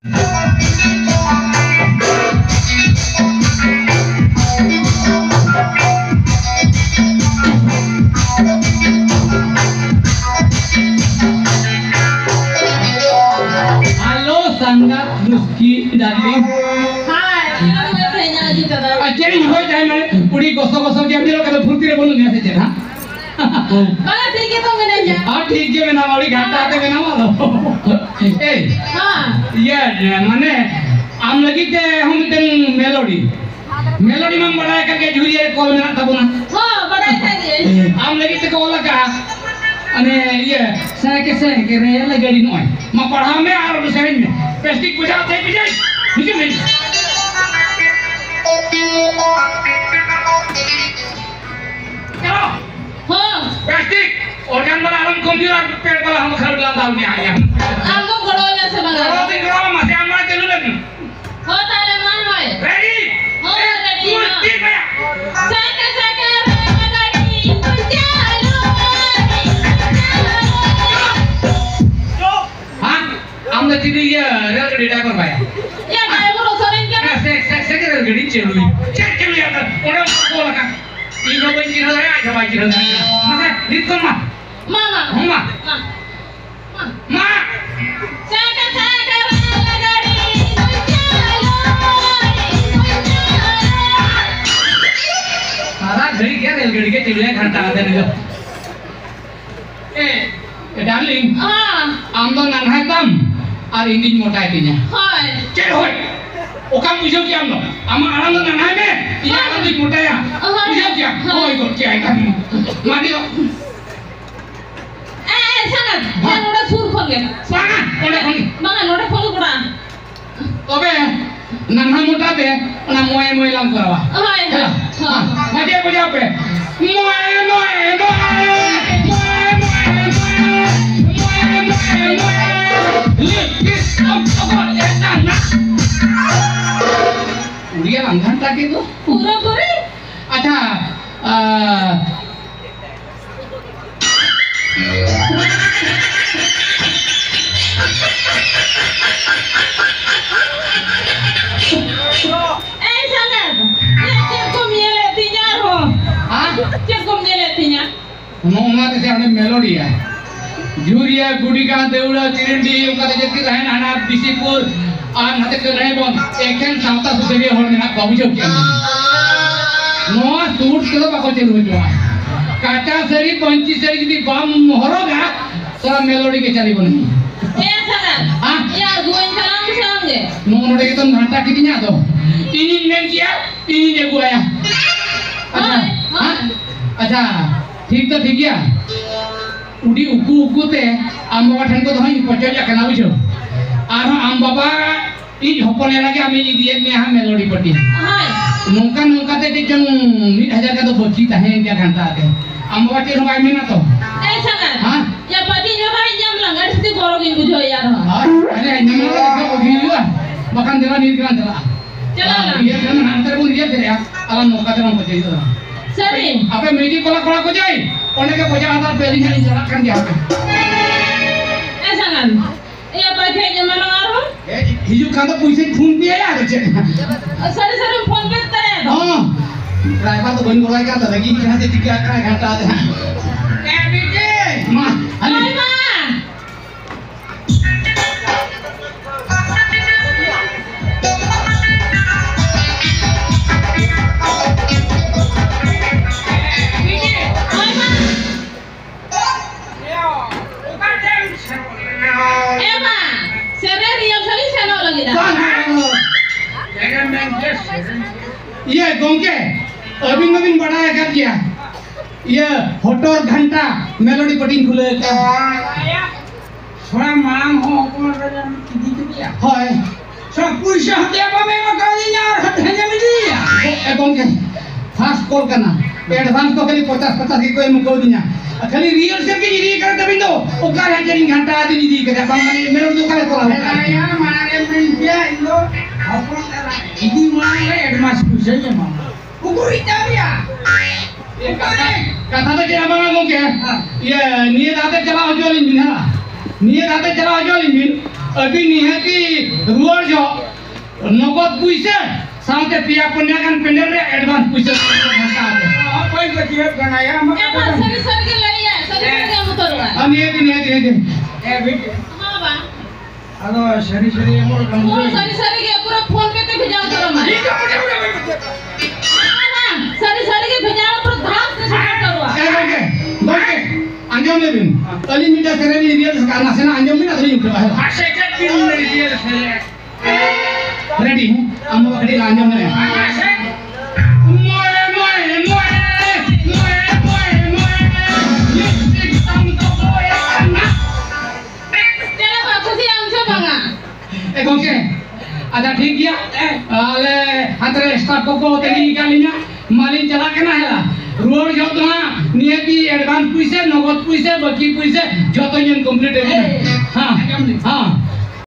sangat meski darling. Hai, aku mau tanya aja tadi. Jadi hoi jai mana? Puri gosok-gosok jam dia kalau putih dia boleh nggak sih, ha? Kalau tinggi tuh menanya. Ah, ठीक है मैं वाली घाटा आते मैं ना वाला. हाँ. ये माने आम लगी थे हम इतने मेलोडी में बढ़ाया करके झूरिया कॉल में ना था बुना. हाँ, बढ़ाया था आम लगी थे कॉल का अने ये saya ke raya lagi di noy ma पढ़ा में और दूसरे में प्लास्टिक बुझा थे बुझे में चलो हाँ प्लास्टिक organ वाला हम कंप्यूटर पेड़ वाला हम खरीद लाता हूँ यहाँ यहाँ aku goronya sebenarnya kalau di goroh masih aman dulu lagi oh tale mana ready oh ready ठीक भैया saka ready kunjalo हमने चीज़ ये रेलगाड़ी ड्राइवर भाई ya driver osorin kan saya रेलगाड़ी चलुई चलुई आता उन्हें बोला kan ini apa yang kita lihat coba kita lihat masa itu mah mama mama ma saka ready kunjalo सारा घड़ी क्या रेलगाड़ी के चलुई घंटा आते नहीं डार्लिंग हाँ आम तो नन्हा कम और इंजन मोटा है तीन हाँ चल होय ओका मुझे क्या हम आम आराम तो नन्हा में ये आराम तो मोटा है मुझे क्या होय को क्या है मानी तो sangat yang udah suruh kok ya sangat udah kong mana udah follow kurang oke nन्हा मोटा पे ना मोए लाम करवा हाँ मजे बजा पे उड़िया घंटा के तो पूरा पूरी अच्छा sangat ya cukup nyeletinya roh cukup nyeletinya मोमा ते हमने मेलोडी है जूरिया गुड़ीका देउड़ा चिरंडी उनका ते जति रहन हना बिसीपुर आन हते के रहे बोन एकेन सावता सुदेरी होर ना बाबूजो क्या नो सूट के बाको चलु जो काटा सरी पंची सरी जदी बाम मोहरोगा सारा मेलोडी के चली बनी sangat ya gue salam sange नो नोडे के तुम घंटा कितनी दो ini men क्या ini जे गुआया अच्छा ठीक तो ठीक है उड़ी उकू ते आम बाबा ठन को धोई पचलिया कना बुझो आरो आम बाबा इ हपने लागे आमी नी दिए ने हम मेलोडी पटी नोका ते जन 1000 का तो बची ताहे इंडिया घंटा आते आम बाबा टे होगा में ना तो sangat हां ya pati nya भाई jam langgar siti gorogin bujo ya roh अरे नमन का बगी हुआ बकन देवा नीर का चला चला ये जन अंतर को दिया तेरे अला नोका ते हम बची तो sari apa म्यूजिक कोला को जाई ओने के बजा आधार पे लिखा जरा kan dia sangat ya pakai nya mana roh हिजू Khan तो पैसे फून दिया यार sari phone पे करे हां ड्राइवर तो बन बोला क्या था कि यहां से टिकट का घंटा आते हैं ए बेटे मां Hai ma ये गोंके अभी बढ़ाया कर दिया ये होटल घंटा मेलोडी पटिंग खुले थोड़ा मांग हो ऊपर रजन किदी किया हाय सब पैसा हते बाबे मका दी यार हते में दिया ए गोंके फास्ट कॉल करना एडवांस तो खाली 50 की कोई मुको दिया खाली रियल से की दी कर तभी दो ओका है घंटा आदि दी कर माने मेलोडी दुकान कोला यार मारे में दिया इलो अपन इदी मांगे एडवांस पैसा ये मांग उकुरी जाबिया ये कथा तो क्या मांगा गोंके ये नियत आते चला हो जो इंजन है नियत आते चला हो जो इंजन अभी निहाती रुआर जो नगद पुइसे साथे पिया पुण्या kan pendel रे एडवांस पुइसे घंटा आते apa itu dia ganaya mak Emang sari-sari ke lagi ya? Sari-sari ke motor kan? हम ये भी नहीं दे bit हाँ bang. ado seri-seri amor kamu Oh sari-sari ke pura phone पे ते भेजा करो मैं. हाँ bang. Sari-sari ke भेजा pura धाक से support करो. ए बोके अंजम ले बिन अली मीडिया करे भी रियल करना से ना अंजम भी ना थोड़ी उठवा है Asyik pin dari dia saya. Ready हम बकरी अंजम ने Asyik. मोए मोए मोए मोए मोए मोए लिपस्टिक हम तो बोया करना चलो बापू जी हमसे बंगा. ए बोके ada ठीक किया ale hatre staff को तेरी निकालिना मालिन चला के ना है रोड जो तो ना नियति एडवांस पुइसे नगद पुइसे बाकी पुइसे जो तो जन कंप्लीट है हां हां